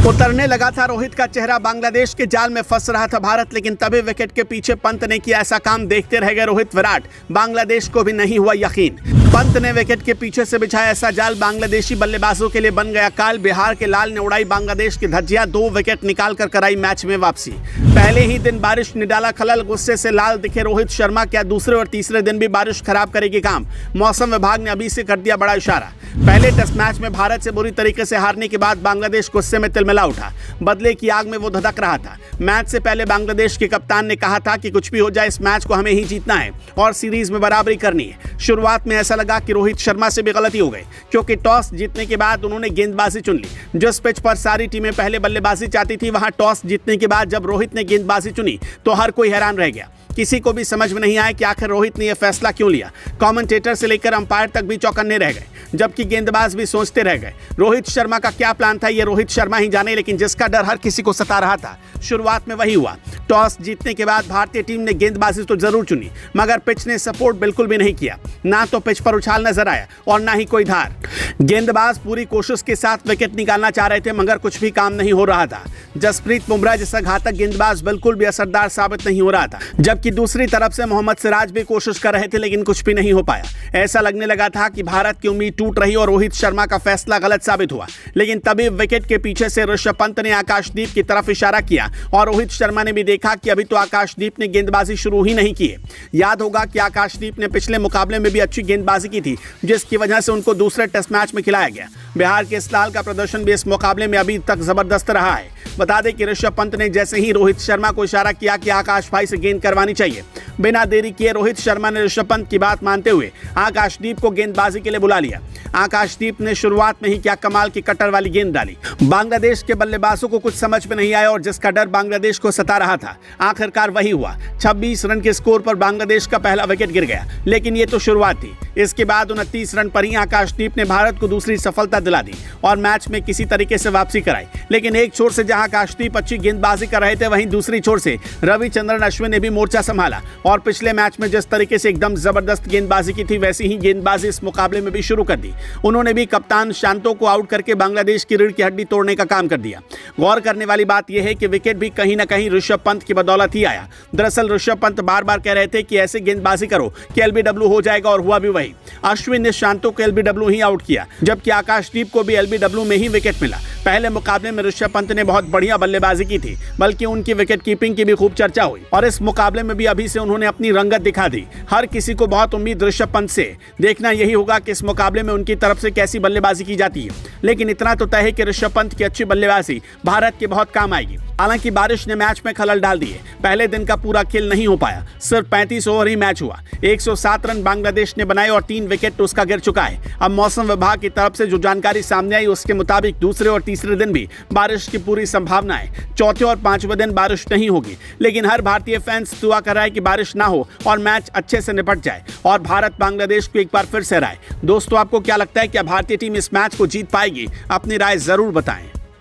उतरने लगा था रोहित का चेहरा, बांग्लादेश के जाल में फंस रहा था भारत, लेकिन तभी विकेट के पीछे पंत ने किया ऐसा काम। देखते रह गए रोहित विराट, बांग्लादेश को भी नहीं हुआ यकीन। पंत ने विकेट के पीछे से बिछाया ऐसा जाल, बांग्लादेशी बल्लेबाजों के लिए बन गया काल। बिहार के लाल ने उड़ाई बांग्लादेश की धज्जियां, 2 विकेट निकालकर कराई मैच में वापसी। पहले ही दिन बारिश ने डाला खलल, गुस्से से लाल दिखे रोहित शर्मा। क्या दूसरे और तीसरे दिन भी बारिश खराब करेगी काम? मौसम विभाग ने अभी से कर दिया बड़ा इशारा। पहले टेस्ट मैच में भारत से बुरी तरीके से हारने के बाद बांग्लादेश गुस्से में तिलमिला उठा, बदले की आग में वो धधक रहा था। मैच से पहले बांग्लादेश के कप्तान ने कहा था कि कुछ भी हो जाए इस मैच को हमें ही जीतना है और सीरीज में बराबरी करनी है। शुरुआत में ऐसा लगा कि रोहित शर्मा से भी गलती हो गई, क्योंकि टॉस जीतने के बाद उन्होंने गेंदबाजी चुन ली। जिस पिच पर सारी टीमें पहले बल्लेबाजी चाहती थी, वहां टॉस जीतने के बाद जब रोहित ने गेंदबाजी चुनी तो हर कोई हैरान रह गया। किसी को भी समझ में नहीं आया कि आखिर रोहित ने यह फैसला क्यों लिया। कमेंटेटर से लेकर अंपायर तक भी चौकन्ने रह गए, जबकि गेंदबाज भी सोचते रह गए रोहित शर्मा का क्या प्लान था, ये रोहित शर्मा ही जाने। लेकिन जिसका डर हर किसी को सता रहा था, शुरुआत में वही हुआ। टॉस जीतने के बाद भारतीय टीम ने गेंदबाजी तो जरूर चुनी, मगर पिच ने सपोर्ट बिल्कुल भी नहीं किया। ना तो पिच पर उछाल नजर आया और ना ही कोई धार। गेंदबाज पूरी कोशिश के साथ विकेट निकालना चाह रहे थे, मगर कुछ भी काम नहीं हो रहा था। जसप्रीत बुमराह जैसा घातक गेंदबाज बिल्कुल भी असरदार साबित नहीं हो रहा था, जबकि दूसरी तरफ से मोहम्मद सिराज भी कोशिश कर रहे थे, लेकिन कुछ भी नहीं हो पाया। ऐसा लगने लगा था कि भारत की उम्मीद टूट रही और रोहित शर्मा का फैसला गलत साबित हुआ। लेकिन तभी विकेट के पीछे से ऋषभ पंत ने आकाशदीप की तरफ इशारा किया और रोहित शर्मा ने भी देखा कि अभी तो आकाशदीप ने गेंदबाजी शुरू ही नहीं की है। याद होगा कि आकाशदीप ने पिछले मुकाबले में भी अच्छी गेंदबाजी की थी, जिसकी वजह से उनको दूसरे टेस्ट मैच में खिलाया गया। बिहार के इस लाल का प्रदर्शन भी इस मुकाबले में अभी तक जबरदस्त रहा है। बता दें कि ऋषभ पंत ने जैसे ही रोहित शर्मा को इशारा किया कि आकाश भाई से गेंद करवानी चाहिए, बिना देरी किए रोहित शर्मा ने ऋषभ पंत की बात मानते हुए आकाशदीप को गेंदबाजी के लिए बुला लिया। आकाशदीप ने शुरुआत में ही क्या कमाल की कटर वाली गेंद डाली। बांग्लादेश के बल्लेबाजों को कुछ समझ में नहीं आया और जिसका डर बांग्लादेश को सता रहा था, आखिरकार वही हुआ। 26 रन के स्कोर पर बांग्लादेश का पहला विकेट गिर गया, लेकिन ये तो शुरुआत थी। इसके बाद 29 रन पर ही आकाशदीप ने भारत को दूसरी सफलता दिला दी और मैच में किसी तरीके से वापसी कराई। लेकिन एक छोर से जहां आकाशदीप अच्छी गेंदबाजी कर रहे थे, वहीं दूसरी छोर से रविचंद्रन अश्विन ने भी मोर्चा संभाला और पिछले मैच में जिस तरीके से एकदम जबरदस्त गेंदबाजी की थी, वैसी ही गेंदबाजी इस मुकाबले में भी शुरू कर दी। उन्होंने भी कप्तान शांतो को आउट करके बांग्लादेश की रीढ़ की हड्डी तोड़ने का काम कर दिया। गौर करने वाली बात यह है कि विकेट भी कहीं ना कहीं ऋषभ पंत की बदौलत ही आया। दरअसल ऋषभ पंत बार बार कह रहे थे कि ऐसे गेंदबाजी करो कि एलबीडब्ल्यू हो जाएगा, और हुआ भी वही। अश्विन ने शांतो को एलबीडब्ल्यू ही आउट किया, जबकि आकाशदीप को भी एलबीडब्ल्यू में ही विकेट मिला। पहले मुकाबले में ऋषभ पंत ने बहुत बढ़िया बल्लेबाजी की थी, बल्कि उनकी विकेट कीपिंग की भी खूब चर्चा हुई और इस मुकाबले में भी अभी से उन्होंने अपनी रंगत दिखा दी। हर किसी को बहुत उम्मीद ऋषभ पंत से। देखना यही होगा कि इस मुकाबले में उनकी तरफ से कैसी बल्लेबाजी की जाती है। लेकिन इतना तो तय है कि ऋषभ पंत की अच्छी बल्लेबाजी भारत के बहुत काम आएगी। हालांकि बारिश ने मैच में खलल डाल दिए, पहले दिन का पूरा खेल नहीं हो पाया। सिर्फ 35 ओवर ही मैच हुआ। 107 रन बांग्लादेश ने बनाए और 3 विकेट उसका गिर चुका है। अब मौसम विभाग की तरफ से जो जानकारी सामने आई, उसके मुताबिक दूसरे और तीसरे दिन भी बारिश की पूरी संभावना है। चौथे और 5वें दिन बारिश नहीं होगी, लेकिन हर भारतीय फैंस दुआ कर रहा है कि बारिश ना हो और मैच अच्छे से निपट जाए और भारत बांग्लादेश को एक बार फिर से हराए। दोस्तों, आपको क्या लगता है, क्या भारतीय टीम इस मैच को जीत पाएगी? अपनी राय जरूर बताएं।